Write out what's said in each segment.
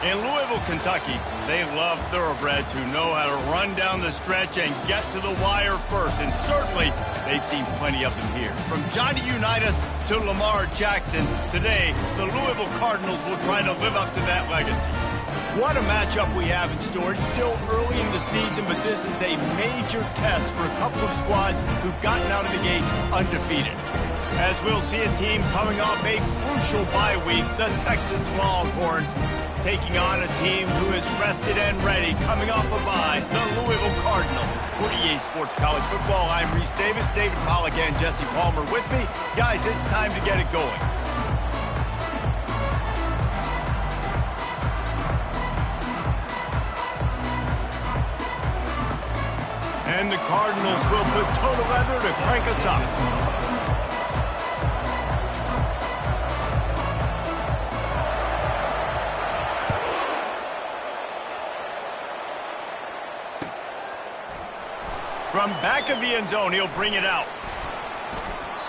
In Louisville, Kentucky, they love thoroughbreds who know how to run down the stretch and get to the wire first. And certainly, they've seen plenty of them here. From Johnny Unitas to Lamar Jackson, today, the Louisville Cardinals will try to live up to that legacy. What a matchup we have in store. It's still early in the season, but this is a major test for a couple of squads who've gotten out of the gate undefeated. As we'll see a team coming off a crucial bye week, the Texas Longhorns, taking on a team who is rested and ready, coming off a bye, the Louisville Cardinals. For EA Sports College Football, I'm Reese Davis, David Pollack, and Jesse Palmer with me. Guys, it's time to get it going. And the Cardinals will put total leather to crank us up. From back of the end zone, he'll bring it out.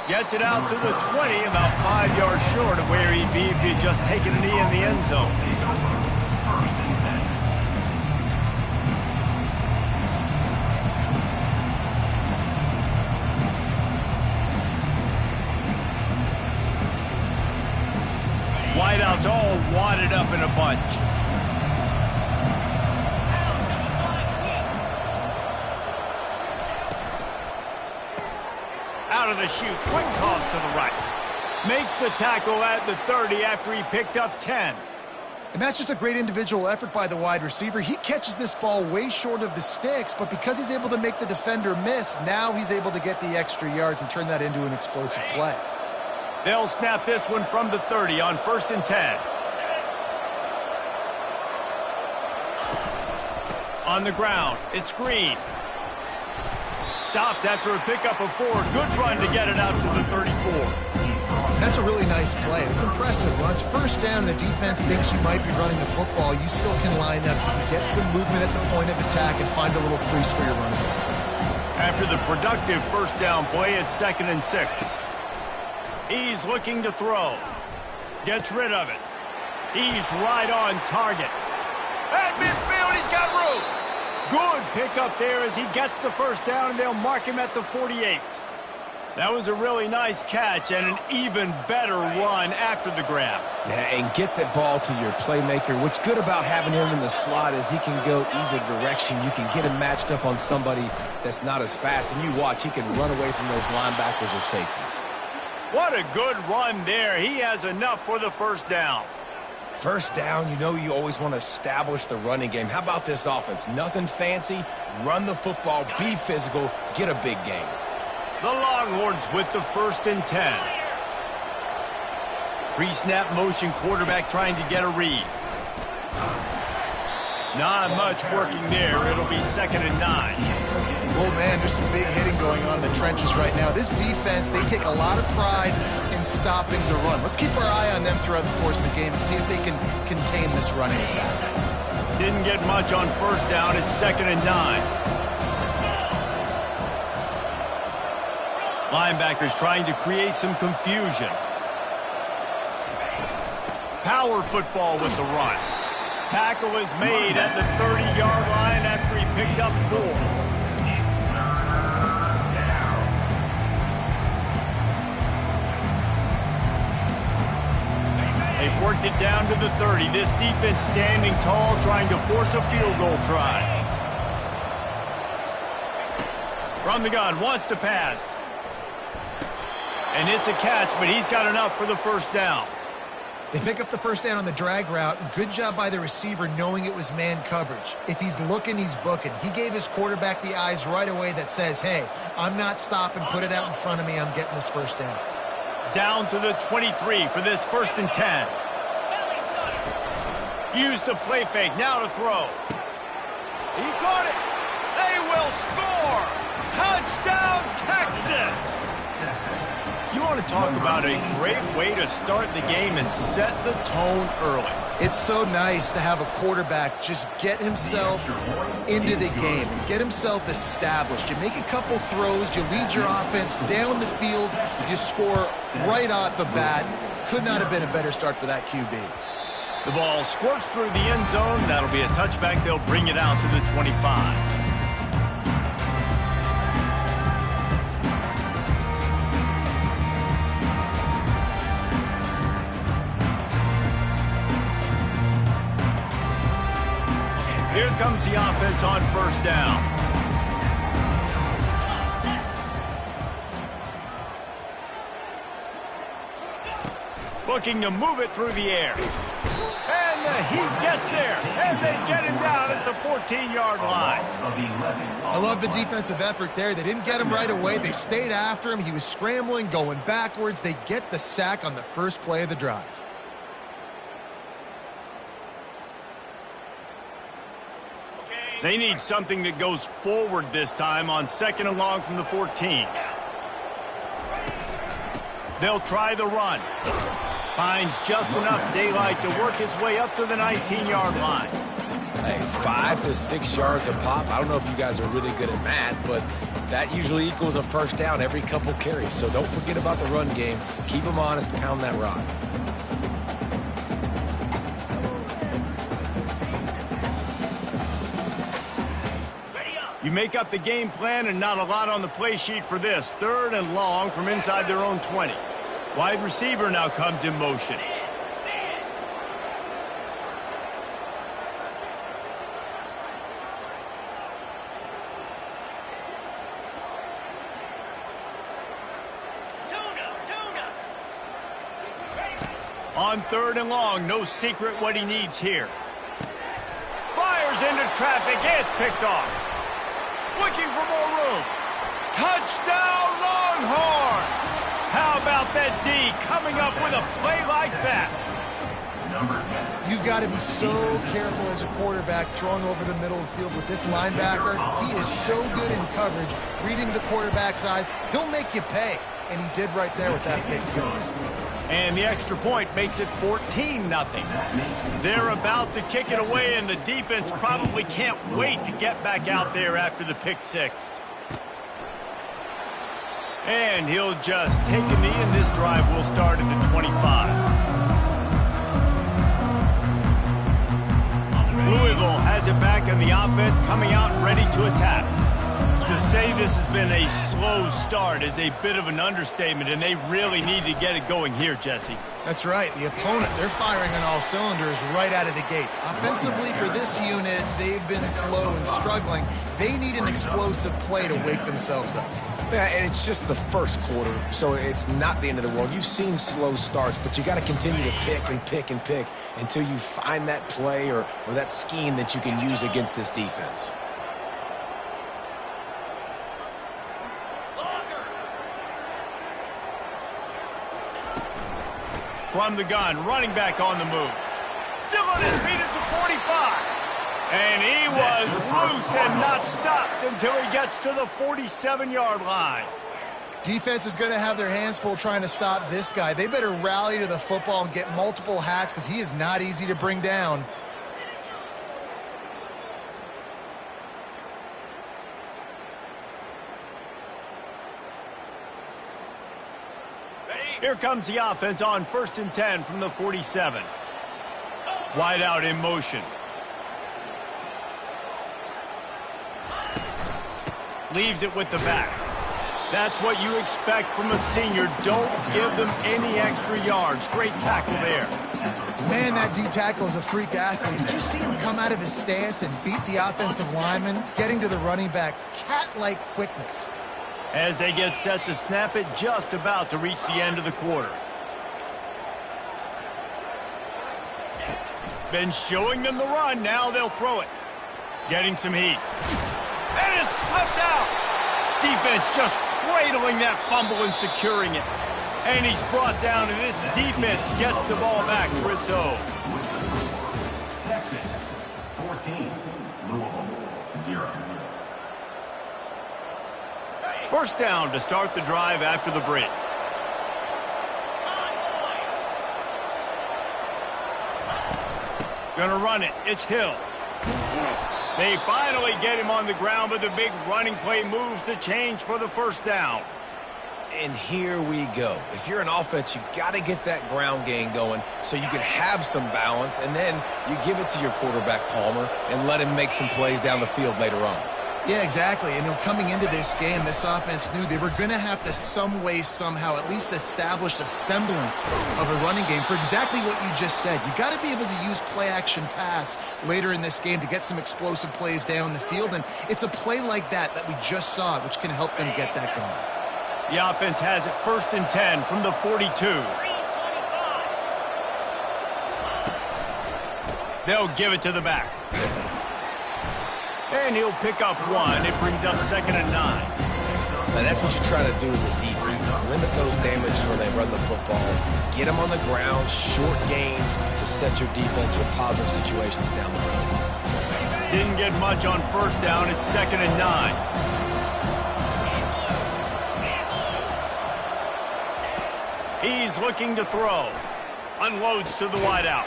Gets it out to the 20, about 5 yards short of where he'd be if he'd just taken a knee in the end zone. Wideouts all wadded up in a bunch. Out of the chute, quick toss to the right. Makes the tackle at the 30 after he picked up 10. And that's just a great individual effort by the wide receiver. He catches this ball way short of the sticks, but because he's able to make the defender miss, now he's able to get the extra yards and turn that into an explosive play. They'll snap this one from the 30 on 1st and 10. On the ground, it's Green. Stopped after a pickup of 4. Good run to get it out to the 34. That's a really nice play. It's impressive. When it's first down and the defense thinks you might be running the football, you still can line up, get some movement at the point of attack, and find a little crease for your running back. After the productive first down play, it's 2nd and 6. He's looking to throw. Gets rid of it. He's right on target. At midfield, he's got room. Good pickup there as he gets the first down, and they'll mark him at the 48. That was a really nice catch and an even better run after the grab. Yeah, and get that ball to your playmaker. What's good about having him in the slot is he can go either direction. You can get him matched up on somebody that's not as fast, and you watch, he can run away from those linebackers or safeties. What a good run there. He has enough for the first down. First down, you know you always want to establish the running game. How about this offense? Nothing fancy. Run the football, be physical, get a big gain. The Longhorns with the 1st and 10. Pre-snap motion, quarterback trying to get a read. Not much working there. It'll be 2nd and 9. Oh, man, there's some big hitting going on in the trenches right now. This defense, they take a lot of pride in stopping the run. Let's keep our eye on them throughout the course of the game and see if they can contain this running attack. Didn't get much on first down. It's 2nd and 9. Linebackers trying to create some confusion. Power football with the run. Tackle is made at the 30-yard line after he picked up 4. They've worked it down to the 30. This defense standing tall, trying to force a field goal try. From the gun, wants to pass. And it's a catch, but he's got enough for the first down. They pick up the first down on the drag route. Good job by the receiver knowing it was man coverage. If he's looking, he's booking. He gave his quarterback the eyes right away that says, hey, I'm not stopping. Put it out in front of me. I'm getting this first down. Down to the 23 for this 1st and 10. Use the play fake. Now to throw. He caught it. They will score. Touchdown, Texas. You want to talk about a great way to start the game and set the tone early. It's so nice to have a quarterback just get himself into the game and get himself established. You make a couple throws, you lead your offense down the field, you score right off the bat. Could not have been a better start for that QB. The ball squirts through the end zone. That'll be a touchback. They'll bring it out to the 25. Here comes the offense on first down. Looking to move it through the air. And the heat gets there. And they get him down at the 14-yard line. I love the defensive effort there. They didn't get him right away. They stayed after him. He was scrambling, going backwards. They get the sack on the first play of the drive. They need something that goes forward this time on 2nd and long from the 14. They'll try the run. Finds just enough daylight to work his way up to the 19-yard line. Hey, 5 to 6 yards a pop. I don't know if you guys are really good at math, but that usually equals a first down every couple carries. So don't forget about the run game. Keep them honest, pound that rock. You make up the game plan and not a lot on the play sheet for this. 3rd and long from inside their own 20. Wide receiver now comes in motion. On 3rd and long, no secret what he needs here. Fires into traffic, it's picked off. Looking for more room. Touchdown, Longhorns! How about that D coming up with a play like that? You've got to be so careful as a quarterback throwing over the middle of the field with this linebacker. He is so good in coverage, reading the quarterback's eyes. He'll make you pay, and he did right there with that pick six. And the extra point makes it 14-0. They're about to kick it away, and the defense probably can't wait to get back out there after the pick six. And he'll just take a knee, and this drive will start at the 25. Louisville has it back, and the offense coming out ready to attack. To say this has been a slow start is a bit of an understatement, and they really need to get it going here, Jesse. That's right. The opponent, they're firing on all cylinders right out of the gate. Offensively, for this unit, they've been slow and struggling. They need an explosive play to wake themselves up. Yeah, and it's just the first quarter, so it's not the end of the world. You've seen slow starts, but you got to continue to pick and pick and pick until you find that play or that scheme that you can use against this defense. From the gun, running back on the move. Still on his feet at the 45. And he was loose and not stopped until he gets to the 47-yard line. Defense is going to have their hands full trying to stop this guy. They better rally to the football and get multiple hats because he is not easy to bring down. Here comes the offense on 1st and 10 from the 47. Wide out in motion. Leaves it with the back. That's what you expect from a senior. Don't give them any extra yards. Great tackle there. Man, that D tackle is a freak athlete. Did you see him come out of his stance and beat the offensive lineman? Getting to the running back, cat-like quickness. As they get set to snap it, just about to reach the end of the quarter. Been showing them the run, now they'll throw it. Getting some heat. And it's slipped out. Defense just cradling that fumble and securing it. And he's brought down, and this defense gets the ball back for its own. Texas, 14, Louisville, 0. First down to start the drive after the break. Gonna run it. It's Hill. They finally get him on the ground, but the big running play moves the change for the first down. And here we go. If you're an offense, you got to get that ground game going so you can have some balance, and then you give it to your quarterback, Palmer, and let him make some plays down the field later on. Yeah, exactly. And coming into this game, this offense knew they were going to have to some way, somehow, at least establish a semblance of a running game for exactly what you just said. You got to be able to use play-action pass later in this game to get some explosive plays down the field. And it's a play like that we just saw, which can help them get that going. The offense has it 1st and 10 from the 42. They'll give it to the back. And he'll pick up 1. It brings up 2nd and 9. Now that's what you try to do as a defense. Limit those damages when they run the football. Get them on the ground, short gains to set your defense for positive situations down the road. Didn't get much on 1st down. It's 2nd and 9. He's looking to throw. Unloads to the wideout.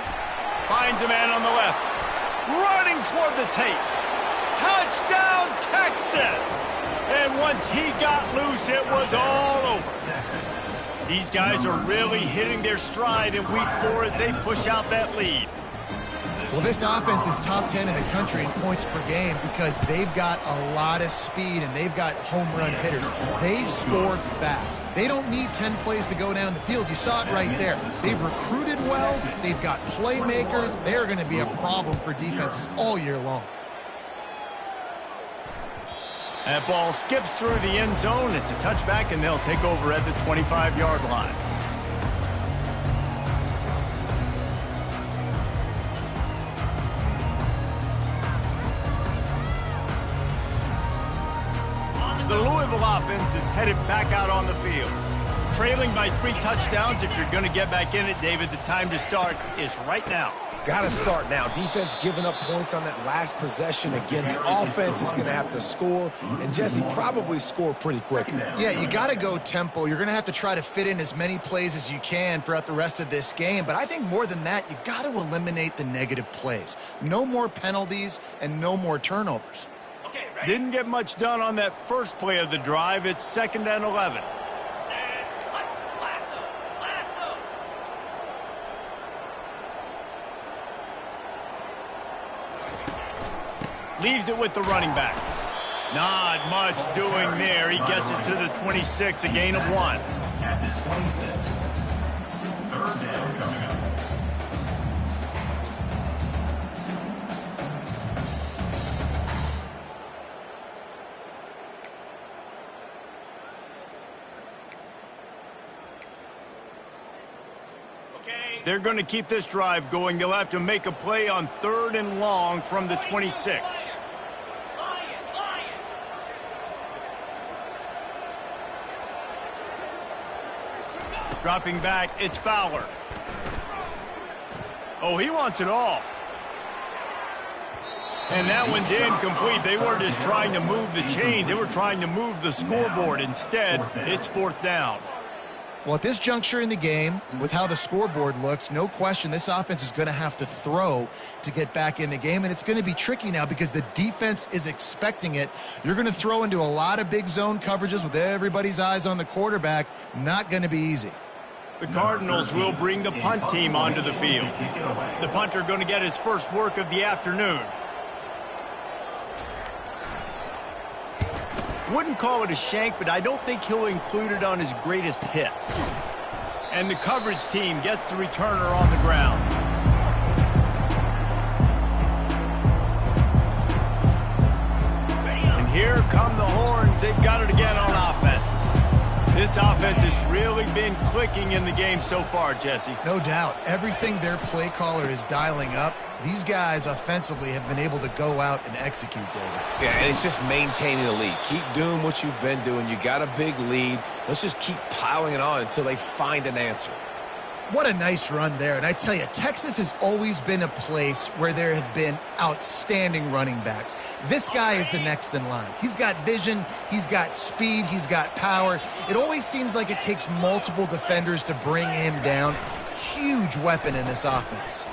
Finds a man on the left. Running toward the tape. Touchdown, Texas! And once he got loose, it was all over. These guys are really hitting their stride in week 4 as they push out that lead. Well, this offense is top 10 in the country in points per game because they've got a lot of speed and they've got home run hitters. They score fast. They don't need 10 plays to go down the field. You saw it right there. They've recruited well. They've got playmakers. They're going to be a problem for defenses all year long. That ball skips through the end zone. It's a touchback, and they'll take over at the 25-yard line. The Louisville offense is headed back out on the field. Trailing by 3 touchdowns. If you're going to get back in it, David, the time to start is right now. Got to start now. Defense giving up points on that last possession. Again, the offense is going to have to score, and Jesse probably score pretty quickly. Yeah, you got to go tempo. You're going to have to try to fit in as many plays as you can throughout the rest of this game. But I think more than that, you got to eliminate the negative plays. No more penalties and no more turnovers. Didn't get much done on that first play of the drive. It's 2nd and 11. Leaves it with the running back. Not much doing there. He gets it to the 26, a gain of 1. At the 26. 3rd down coming up. They're going to keep this drive going. They'll have to make a play on 3rd and long from the 26. Dropping back, it's Fowler. Oh, he wants it all. And that one's incomplete. They weren't just trying to move the chains. They were trying to move the scoreboard. Instead, it's 4th down. Well, at this juncture in the game, with how the scoreboard looks, no question this offense is going to have to throw to get back in the game, and it's going to be tricky now because the defense is expecting it. You're going to throw into a lot of big zone coverages with everybody's eyes on the quarterback. Not going to be easy. The Cardinals will bring the punt team onto the field. The punter going to get his first work of the afternoon. Wouldn't call it a shank, but I don't think he'll include it on his greatest hits. And the coverage team gets the returner on the ground. And here come the horns. They've got it again on offense. This offense has really been clicking in the game so far, Jesse. No doubt. Everything their play caller is dialing up, these guys offensively have been able to go out and execute, David. Yeah, and it's just maintaining the lead. Keep doing what you've been doing. You got a big lead. Let's just keep piling it on until they find an answer. What a nice run there. And I tell you, Texas has always been a place where there have been outstanding running backs. This guy is the next in line. He's got vision, he's got speed, he's got power. It always seems like it takes multiple defenders to bring him down. Huge weapon in this offense.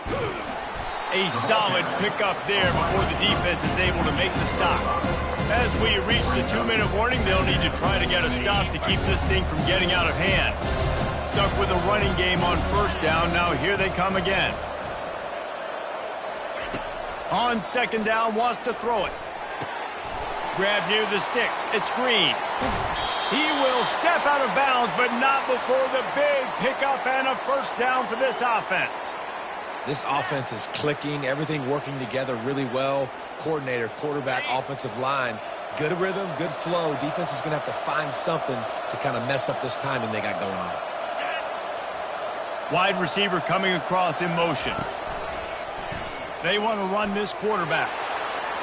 A solid pickup there before the defense is able to make the stop. As we reach the 2-minute warning, they'll need to try to get a stop to keep this thing from getting out of hand. Stuck with a running game on first down. Now here they come again. On second down, wants to throw it. Grab near the sticks. It's Green. He will step out of bounds, but not before the big pickup and a first down for this offense. This offense is clicking, everything working together really well. Coordinator, quarterback, offensive line, good rhythm, good flow. Defense is going to have to find something to kind of mess up this timing they got going on. Wide receiver coming across in motion. They want to run this quarterback.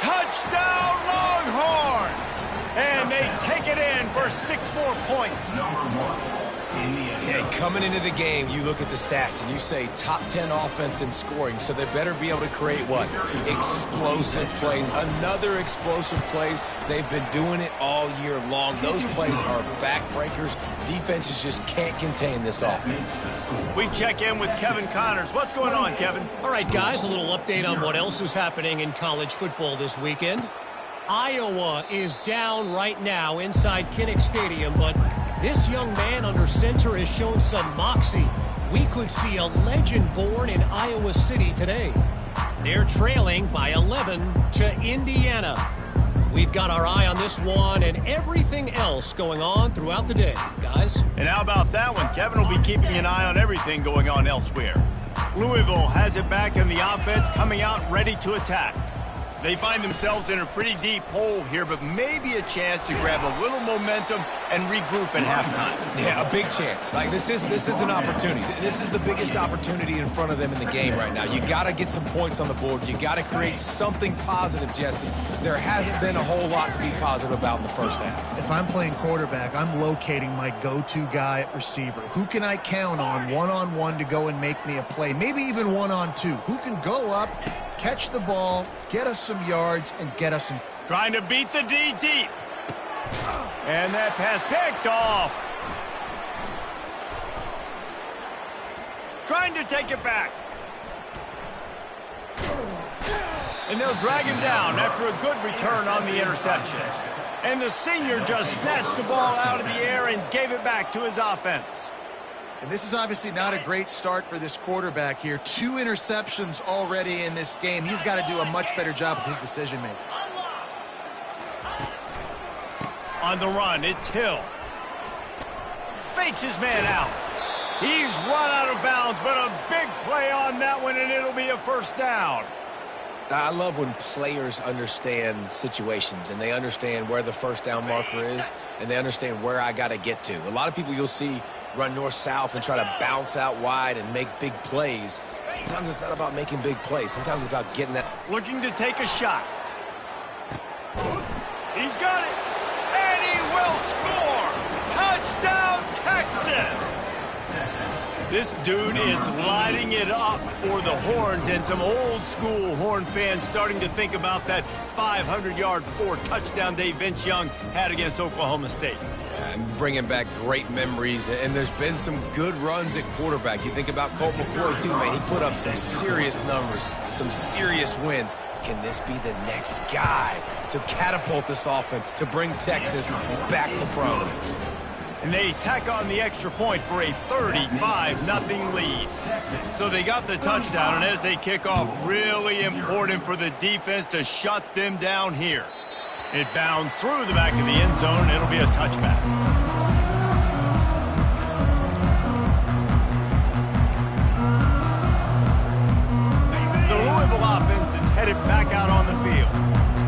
Touchdown, Longhorns! And they take it in for 6 more points. Yeah, coming into the game, you look at the stats and you say top 10 offense in scoring, so they better be able to create what? Explosive plays. Another explosive plays. They've been doing it all year long. Those plays are backbreakers. Defenses just can't contain this offense. We check in with Kevin Connors. What's going on, Kevin? All right, guys, a little update on what else is happening in college football this weekend. Iowa is down right now inside Kinnick Stadium, but this young man under center has shown some moxie. We could see a legend born in Iowa City today. They're trailing by 11 to Indiana. We've got our eye on this one and everything else going on throughout the day, guys. And how about that one? Kevin will be keeping an eye on everything going on elsewhere. Louisville has it back in the offense, coming out ready to attack. They find themselves in a pretty deep hole here, but maybe a chance to grab a little momentum and regroup at halftime. Yeah, a big chance. Like this is an opportunity. This is the biggest opportunity in front of them in the game right now. You got to get some points on the board. You got to create something positive, Jesse. There hasn't been a whole lot to be positive about in the first half. If I'm playing quarterback, I'm locating my go-to guy at receiver. Who can I count on one-on-one to go and make me a play? Maybe even one-on-two. Who can go up, catch the ball, get us some yards, and get us some... Trying to beat the D deep. And that pass picked off. Trying to take it back. And they'll drag him down after a good return on the interception. And the senior just snatched the ball out of the air and gave it back to his offense. And this is obviously not a great start for this quarterback here. 2 interceptions already in this game. He's got to do a much better job with his decision-making. On the run, it's Hill. Fakes his man out. He's run out of bounds, but a big play on that one, and it'll be a first down. I love when players understand situations and they understand where the first down marker is and they understand where I got to get to. A lot of people you'll see run north-south and try to bounce out wide and make big plays. Sometimes it's not about making big plays. Sometimes it's about getting that. Looking to take a shot. He's got it. And he will score. Touchdown, Texas. This dude is lighting it up for the Horns, and some old-school Horn fans starting to think about that 500-yard 4-touchdown day Vince Young had against Oklahoma State. And bringing back great memories, and there's been some good runs at quarterback. You think about Colt McCoy, too, man. He put up some serious numbers, some serious wins. Can this be the next guy to catapult this offense, to bring Texas back to prominence? And they tack on the extra point for a 35-0 lead. So they got the touchdown, and as they kick off, really important for the defense to shut them down here. It bounds through the back of the end zone, and it'll be a touchback. The Louisville offense is headed back out on the field.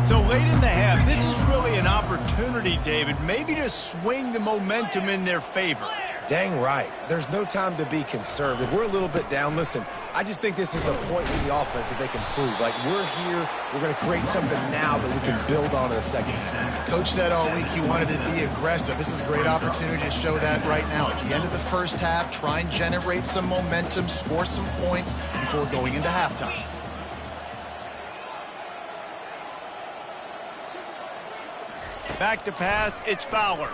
So late in the half, this is really an opportunity, David, maybe to swing the momentum in their favor. Dang right. There's no time to be conservative. We're a little bit down. Listen, I just think this is a point in the offense that they can prove. Like, we're here. We're going to create something now that we can build on in the second half. Coach said all week he wanted to be aggressive. This is a great opportunity to show that right now. At the end of the first half, try and generate some momentum, score some points before going into halftime. Back to pass, it's Fowler.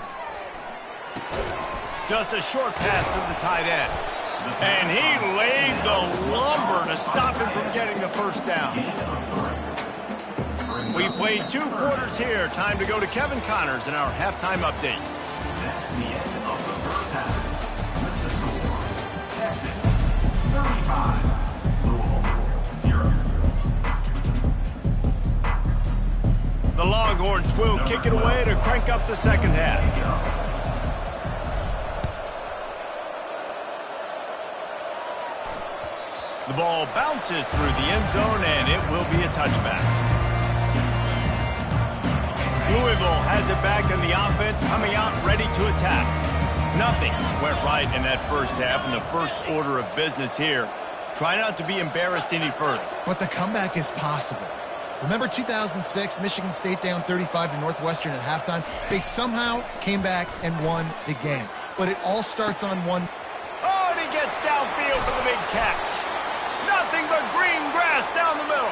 Just a short pass to the tight end. And he laid the lumber to stop him from getting the first down. We played 2 quarters here. Time to go to Kevin Connors in our halftime update. That's the end of the first half. With the score, Texas 35, Louisville 0. The Longhorns will kick it away to crank up the second half. The ball bounces through the end zone, and it will be a touchback. Louisville has it back, and the offense coming out ready to attack. Nothing went right in that first half, and the first order of business here. Try not to be embarrassed any further. But the comeback is possible. Remember 2006, Michigan State down 35 to Northwestern at halftime? They somehow came back and won the game. But it all starts on one. Oh, and he gets downfield for the big catch. Nothing but green grass down the middle.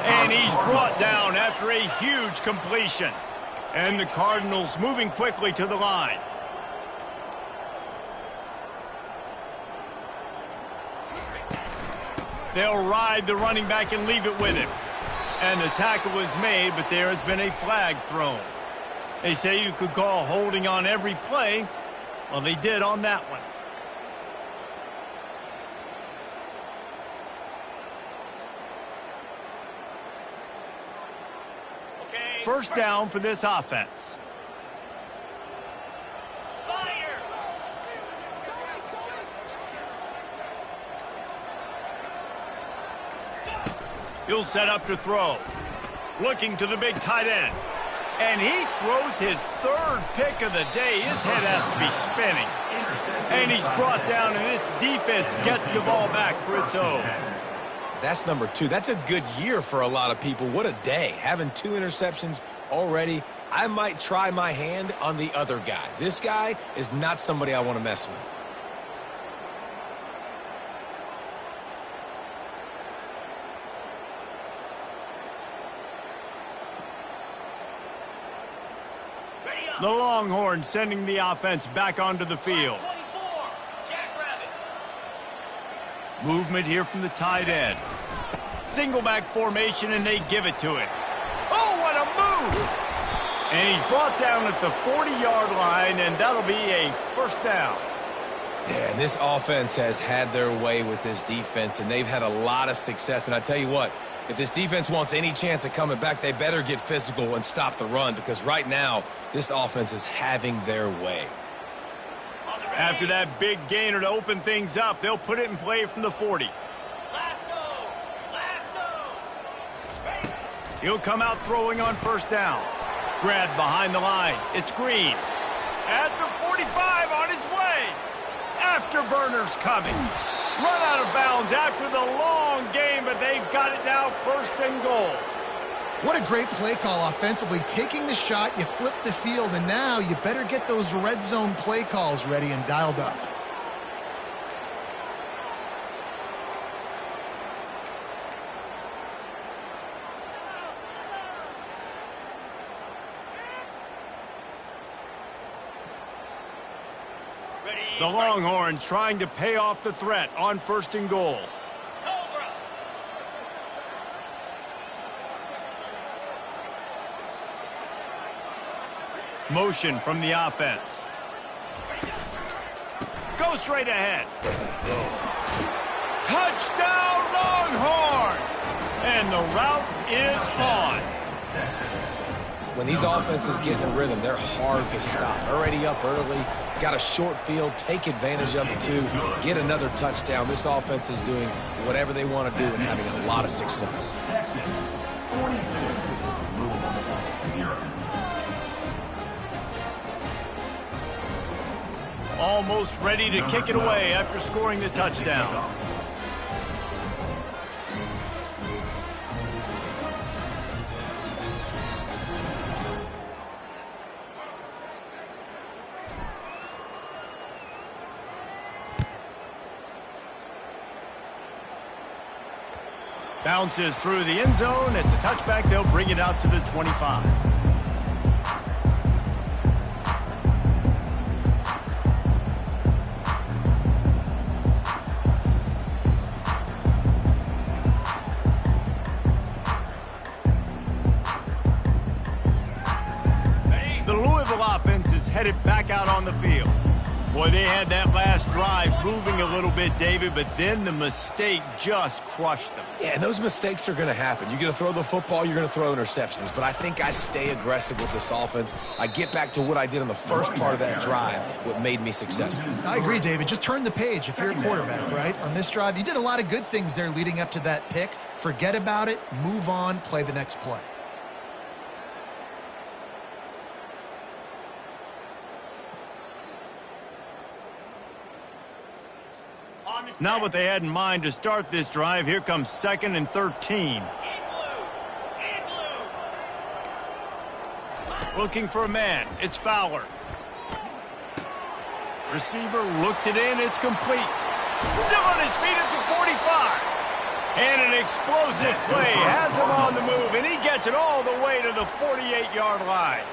And he's brought down after a huge completion. And the Cardinals moving quickly to the line. They'll ride the running back and leave it with him. And the tackle is made, but there has been a flag thrown. They say you could call holding on every play. Well, they did on that one. First down for this offense. He'll set up to throw. Looking to the big tight end. And he throws his 3rd pick of the day. His head has to be spinning. And he's brought down, and this defense gets the ball back for its own. That's number 2. That's a good year for a lot of people. What a day. Having 2 interceptions already. I might try my hand on the other guy. This guy is not somebody I want to mess with. The Longhorns sending the offense back onto the field. Movement here from the tight end. Single back formation, and they give it to him. Oh, what a move! And he's brought down at the 40-yard line, and that'll be a first down. Yeah, and this offense has had their way with this defense, and they've had a lot of success. And I tell you what, if this defense wants any chance at coming back, they better get physical and stop the run, because right now, this offense is having their way. After that big gainer to open things up, they'll put it in play from the 40. He'll come out throwing on first down. Grabbed behind the line. It's Green. At the 45 on his way. Afterburners coming. Run out of bounds after the long game, but they've got it now 1st and goal. What a great play call offensively. Taking the shot, you flip the field, and now you better get those red zone play calls ready and dialed up. The Longhorns trying to pay off the threat on 1st and goal. Motion from the offense. Go straight ahead. Touchdown Longhorns! And the route is on. When these offenses get in a rhythm, they're hard to stop. Already up early, got a short field, take advantage of it too, get another touchdown. This offense is doing whatever they want to do and having a lot of success. Texas 42, Louisville 0. Almost ready to kick it away after scoring the touchdown. Bounces through the end zone. It's a touchback. They'll bring it out to the 25. headed back out on the field. Boy, they had that last drive moving a little bit, David, but then the mistake just crushed them. Yeah, and those mistakes are going to happen. You're going to throw the football, you're going to throw interceptions. But I think I stay aggressive with this offense. I get back to what I did in the first part of that drive, what made me successful. I agree, David. Just turn the page if you're a quarterback, right? On this drive, you did a lot of good things there leading up to that pick. Forget about it, move on, play the next play. Not what they had in mind to start this drive. Here comes 2nd and 13. Looking for a man. It's Fowler. Receiver looks it in. It's complete. Still on his feet at the 45. And an explosive play has him on the move, and he gets it all the way to the 48-yard line.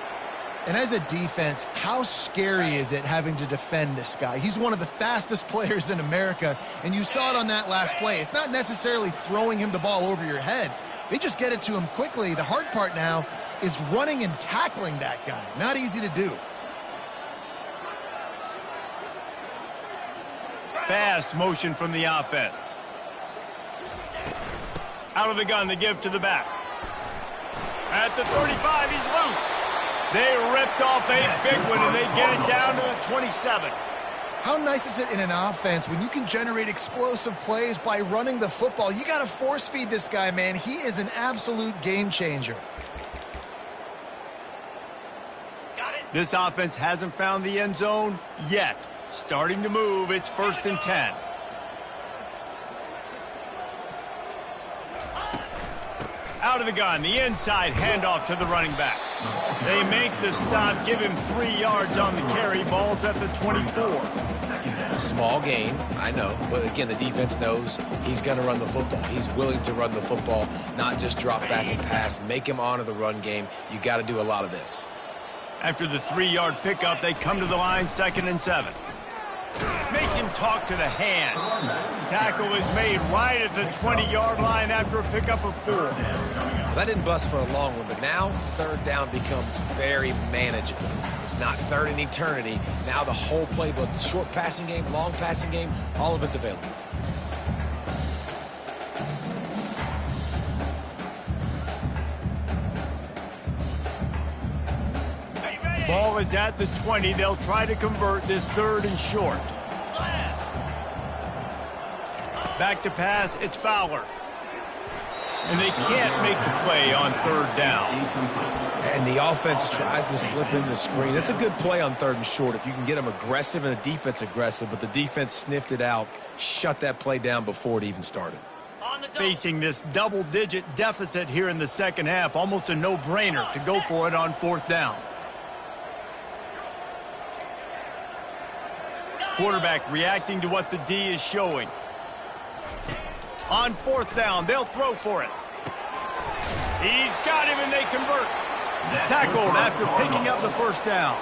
And as a defense, how scary is it having to defend this guy? He's one of the fastest players in America, and you saw it on that last play. It's not necessarily throwing him the ball over your head. They just get it to him quickly. The hard part now is running and tackling that guy. Not easy to do. Fast motion from the offense. Out of the gun, they give to the back. At the 35, he's loose. They ripped off a big one, and they get it down to the 27. How nice is it in an offense when you can generate explosive plays by running the football? You got to force feed this guy, man. He is an absolute game changer. This offense hasn't found the end zone yet. Starting to move. It's 1st and 10. Out of the gun, the inside handoff to the running back. They make the stop, give him 3 yards on the carry. Ball's at the 24. Small gain, I know. But again, the defense knows he's going to run the football. He's willing to run the football, not just drop back and pass. Make him honor the run game. You got to do a lot of this. After the 3-yard pickup, they come to the line, 2nd and 7. Makes him talk to the hand. Tackle is made right at the 20-yard line after a pickup of 4. Well, that didn't bust for a long one, but now 3rd down becomes very manageable. It's not 3rd and eternity. Now the whole playbook, short passing game, long passing game, all of it's available. Ball is at the 20. They'll try to convert this 3rd and short. Back to pass, it's Fowler. And they can't make the play on 3rd down. And the offense tries to slip in the screen. That's a good play on 3rd and short if you can get them aggressive and a defense aggressive, but the defense sniffed it out, shut that play down before it even started. Facing this double-digit deficit here in the second half, almost a no-brainer to go for it on 4th down. Quarterback reacting to what the D is showing. On 4th down, they'll throw for it. He's got him, and they convert. Tackled after picking up the 1st down.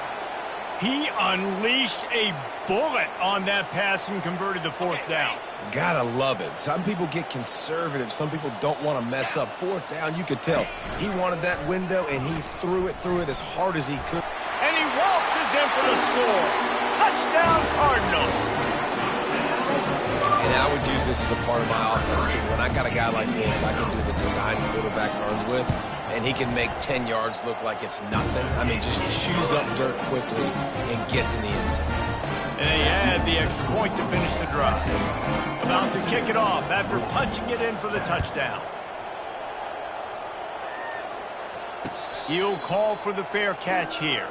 He unleashed a bullet on that pass and converted the 4th down. Gotta love it. Some people get conservative. Some people don't want to mess up. 4th down, you could tell. He wanted that window, and he threw it as hard as he could. And he waltzes in for the score. Touchdown, Cardinals. And I would use this as a part of my offense, too. When I got a guy like this, I can do the design quarterback runs with, and he can make 10 yards look like it's nothing. I mean, just chews up dirt quickly and gets in the end zone. And they add the extra point to finish the drive. About to kick it off after punching it in for the touchdown. He'll call for the fair catch here.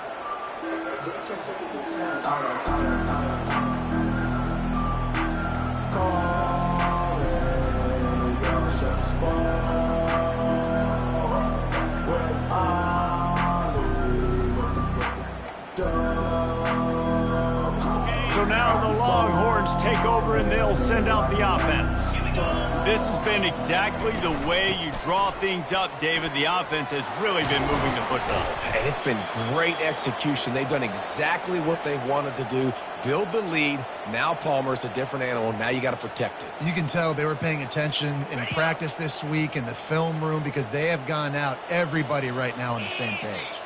So now the Longhorns take over and they'll send out the offense. This has been exactly the way you draw things up, David. The offense has really been moving the football. And it's been great execution. They've done exactly what they've wanted to do. Build the lead. Now Palmer's a different animal. Now you got to protect it. You can tell they were paying attention in practice this week in the film room because they have gone out, everybody right now on the same page.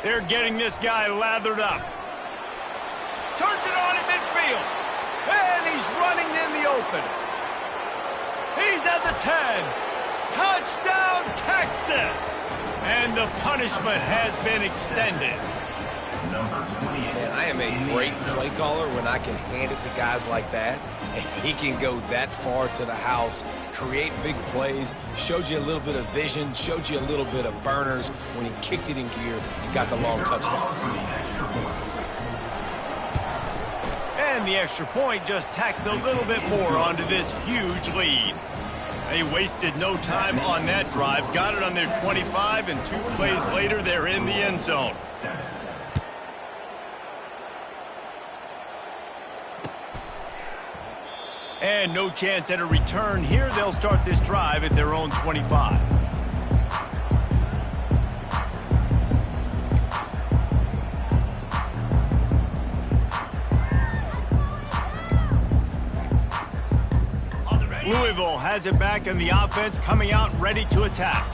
They're getting this guy lathered up. Turns it on in midfield. And he's running in the open. He's at the 10. Touchdown, Texas! And the punishment has been extended. Man, I am a great play caller when I can hand it to guys like that. And he can go that far to the house, create big plays, showed you a little bit of vision, showed you a little bit of burners when he kicked it in gear and got the long touchdown. And the extra point just tacks a little bit more onto this huge lead. They wasted no time on that drive, got it on their 25, and 2 plays later, they're in the end zone. And no chance at a return here. They'll start this drive at their own 25. Louisville has it back in the offense, coming out ready to attack.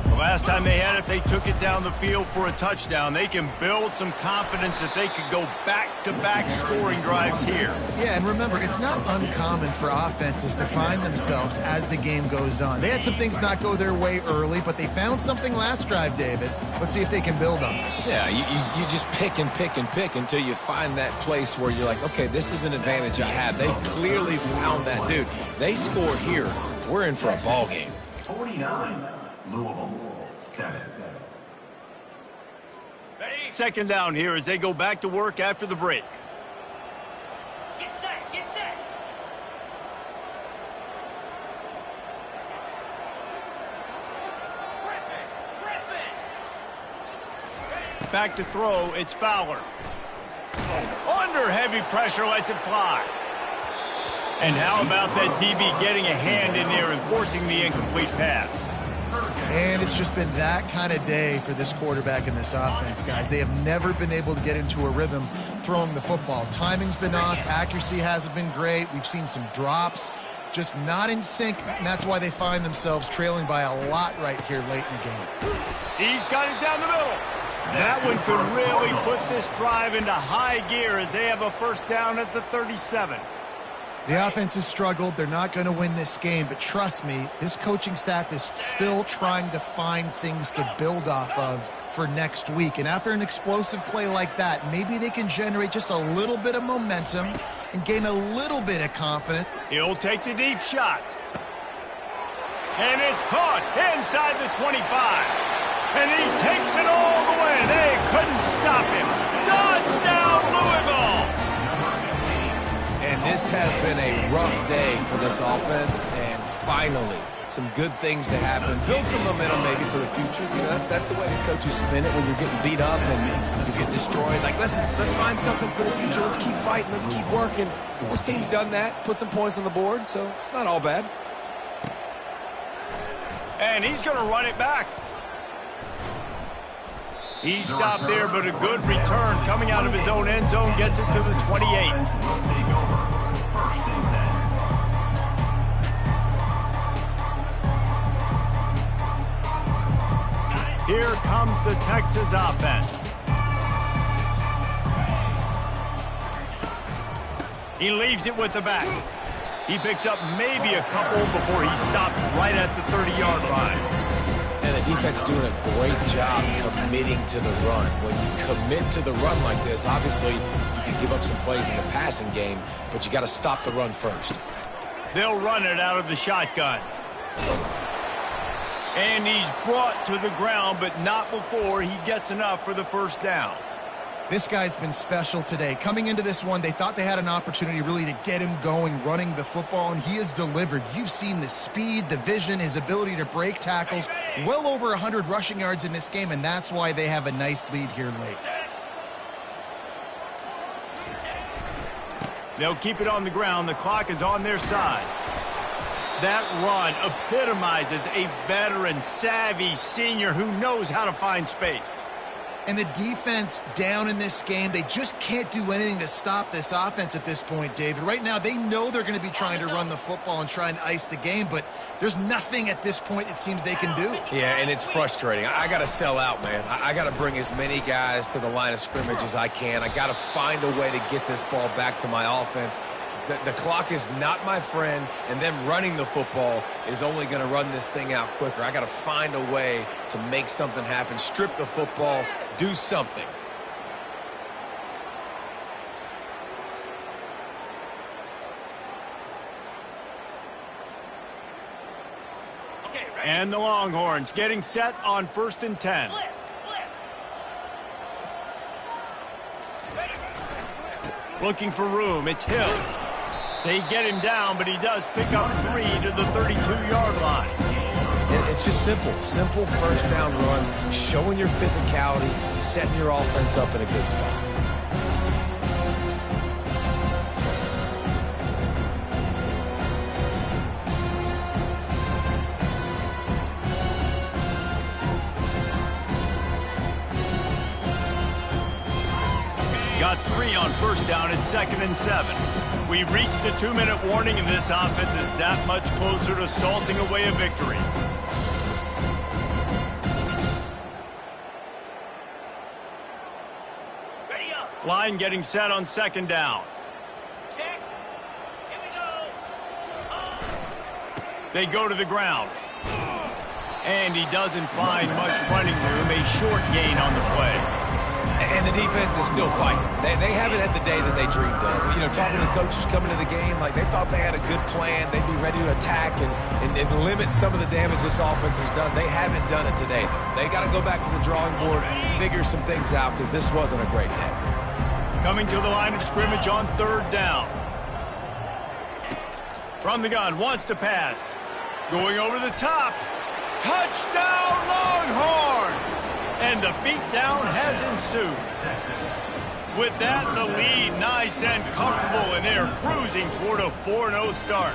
The last time they had it, they took it down the field for a touchdown. They can build some confidence that they could go back-to-back scoring drives here. Yeah, and remember, it's not uncommon for offenses to find themselves as the game goes on. They had some things not go their way early, but they found something last drive, David. Let's see if they can build on it. Yeah, you just pick and pick and pick until you find that place where you're like, okay, this is an advantage I have. They clearly found that, dude. They score here. We're in for a ball game. 49, Louisville, 7. Second down here as they go back to work after the break. Get set, get set. Back to throw, it's Fowler. Under heavy pressure, lets it fly. And how about that DB getting a hand in there and forcing the incomplete pass? And it's just been that kind of day for this quarterback and this offense, guys. They have never been able to get into a rhythm throwing the football. Timing's been off. Accuracy hasn't been great. We've seen some drops. Just not in sync, and that's why they find themselves trailing by a lot right here late in the game. He's got it down the middle. That one could really put this drive into high gear as they have a first down at the 37. The offense has struggled. They're not going to win this game, but trust me, this coaching staff is still trying to find things to build off of for next week. And after an explosive play like that, maybe they can generate just a little bit of momentum and gain a little bit of confidence. He'll take the deep shot. And it's caught inside the 25. And he takes it all the way. They couldn't stop him. Touchdown, Louisville! And this has been a rough day for this offense, and finally, some good things to happen. Build some momentum maybe for the future. You know, that's the way the coaches spin it when you're getting beat up and you're getting destroyed. Like, let's find something for the future. Let's keep fighting. Let's keep working. This team's done that, put some points on the board, so it's not all bad. And he's going to run it back. He stopped there, but a good return coming out of his own end zone gets it to the 28. Will take over. First and 10. Here comes the Texas offense. He leaves it with the back. He picks up maybe a couple before he stopped right at the 30-yard line. And the defense doing a great job committing to the run. When you commit to the run like this, obviously you can give up some plays in the passing game, but you got to stop the run first. They'll run it out of the shotgun. And he's brought to the ground, but not before he gets enough for the first down. This guy's been special today. Coming into this one, they thought they had an opportunity really to get him going, running the football, and he has delivered. You've seen the speed, the vision, his ability to break tackles. Well over 100 rushing yards in this game, and that's why they have a nice lead here late. They'll keep it on the ground. The clock is on their side. That run epitomizes a veteran, savvy senior who knows how to find space. And the defense down in this game, they just can't do anything to stop this offense at this point, David. Right now, they know they're going to be trying to run the football and try and ice the game, but there's nothing at this point it seems they can do. Yeah, and it's frustrating. I got to sell out, man. I got to bring as many guys to the line of scrimmage as I can. I got to find a way to get this ball back to my offense. The clock is not my friend, and them running the football is only going to run this thing out quicker. I got to find a way to make something happen, strip the football, do something. Okay, ready? And the Longhorns getting set on 1st and 10. Flip, flip. Ready? Looking for room. It's Hill. They get him down, but he does pick up 3 to the 32-yard line. It's just simple first down run, showing your physicality, setting your offense up in a good spot. Got 3 on 1st down at 2nd and 7. We've reached the 2-minute warning, and this offense is that much closer to salting away a victory. Ready up. Line getting set on 2nd down. Check. Here we go. They go to the ground. And he doesn't find much running room. A short gain on the play. And the defense is still fighting. They haven't had the day that they dreamed of. You know, talking to the coaches coming to the game, like they thought they had a good plan. They'd be ready to attack and limit some of the damage this offense has done. They haven't done it today, though. They got to go back to the drawing board, figure some things out, because this wasn't a great day. Coming to the line of scrimmage on 3rd down. From the gun, wants to pass. Going over the top. Touchdown, Longhorns! And the beatdown has ensued. With that, the lead nice and comfortable, and they're cruising toward a 4-0 start.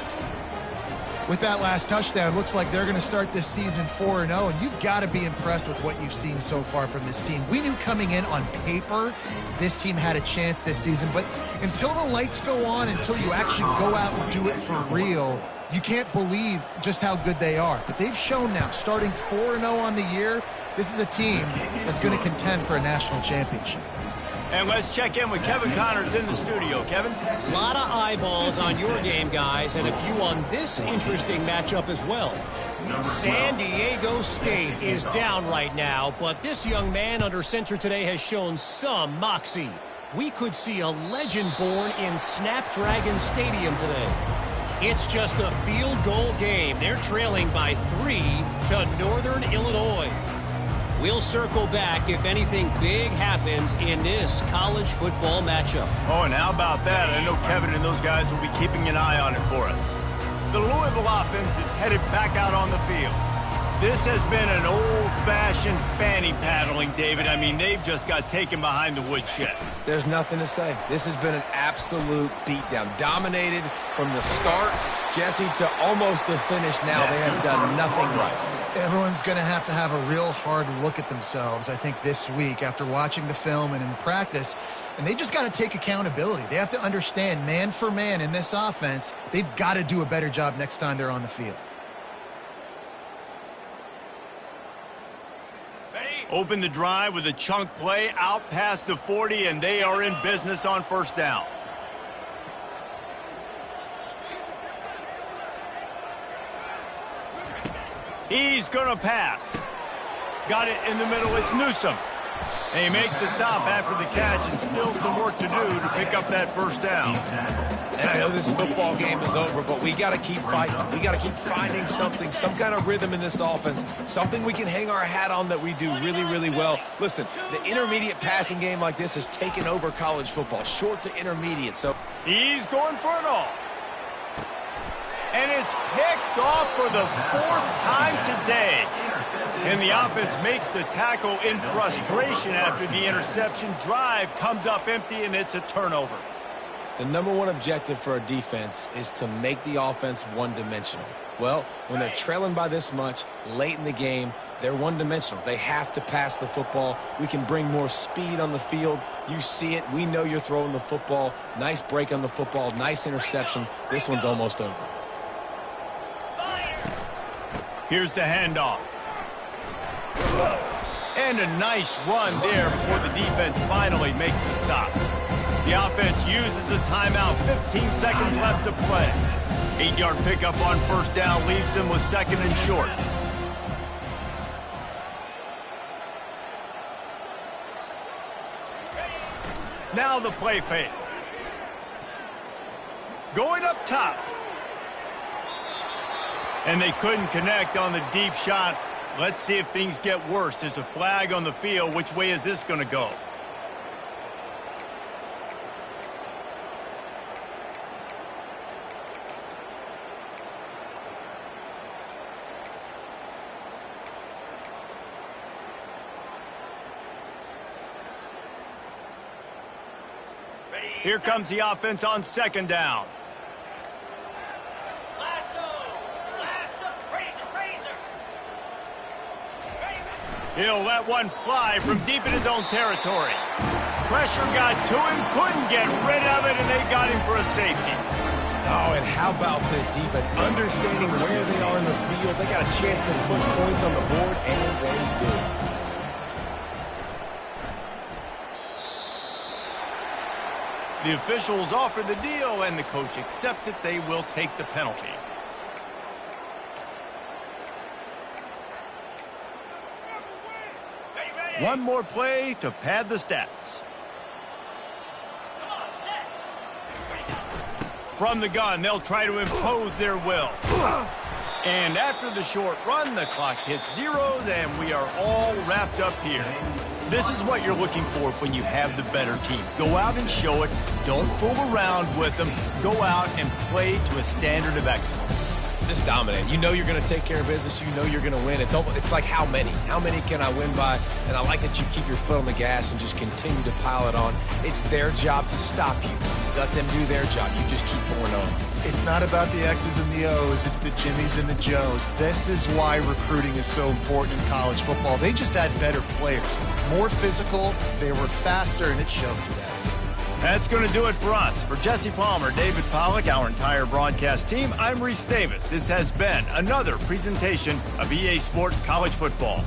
With that last touchdown, looks like they're going to start this season 4-0, and you've got to be impressed with what you've seen so far from this team. We knew coming in on paper this team had a chance this season, but until the lights go on, until you actually go out and do it for real, you can't believe just how good they are. But they've shown now, starting 4-0 on the year, this is a team that's going to contend for a national championship. And let's check in with Kevin Connors in the studio. Kevin? A lot of eyeballs on your game, guys, and a few on this interesting matchup as well. San Diego State is down right now, but this young man under center today has shown some moxie. We could see a legend born in Snapdragon Stadium today. It's just a field goal game. They're trailing by 3 to Northern Illinois. We'll circle back if anything big happens in this college football matchup. Oh, and how about that? I know Kevin and those guys will be keeping an eye on it for us. The Louisville offense is headed back out on the field. This has been an old-fashioned fanny paddling, David. I mean, they've just got taken behind the woodshed. There's nothing to say. This has been an absolute beatdown. Dominated from the start, Jesse, to almost the finish now. They have done nothing right. Everyone's going to have a real hard look at themselves, I think, this week after watching the film and in practice. And they just got to take accountability. They have to understand, man for man in this offense, they've got to do a better job next time they're on the field. Open the drive with a chunk play out past the 40, and they are in business on 1st down. He's going to pass. Got it in the middle. It's Newsome. They make the stop after the catch, and still some work to do to pick up that 1st down. And I know this football game is over, but we got to keep fighting. We got to keep finding something, some kind of rhythm in this offense, something we can hang our hat on that we do really, really well. Listen, the intermediate passing game like this has taken over college football, short to intermediate. So he's going for it all. And it's picked off for the 4th time today. And the offense makes the tackle in frustration after the interception. Drive comes up empty, and it's a turnover. The number one objective for our defense is to make the offense one-dimensional. Well, when they're trailing by this much late in the game, they're one-dimensional. They have to pass the football. We can bring more speed on the field. You see it. We know you're throwing the football. Nice break on the football. Nice interception. This one's almost over. Here's the handoff. And a nice run there before the defense finally makes the stop. The offense uses a timeout. 15 seconds left to play. 8-yard pickup on first down leaves them with second and short. Now the play fake. Going up top. And they couldn't connect on the deep shot. Let's see if things get worse. There's a flag on the field. Which way is this going to go? Here comes the offense on second down. He'll let one fly from deep in his own territory. Pressure got to him, couldn't get rid of it, and they got him for a safety. Oh, and how about this defense? Understanding where they are in the field. They got a chance to put points on the board, and they do. The officials offer the deal, and the coach accepts it. They will take the penalty. One more play to pad the stats. From the gun, they'll try to impose their will. And after the short run, the clock hits zeros, and we are all wrapped up here. This is what you're looking for when you have the better team. Go out and show it. Don't fool around with them. Go out and play to a standard of excellence. Just dominate. You know you're going to take care of business. You know you're going to win. It's like how many? How many can I win by? And I like that you keep your foot on the gas and just continue to pile it on. It's their job to stop you. Let them do their job. You just keep pouring on. It's not about the X's and the O's. It's the Jimmies and the Joes. This is why recruiting is so important in college football. They just had better players. More physical. They were faster, and it showed today. That's going to do it for us. For Jesse Palmer, David Pollack, our entire broadcast team, I'm Reese Davis. This has been another presentation of EA Sports College Football.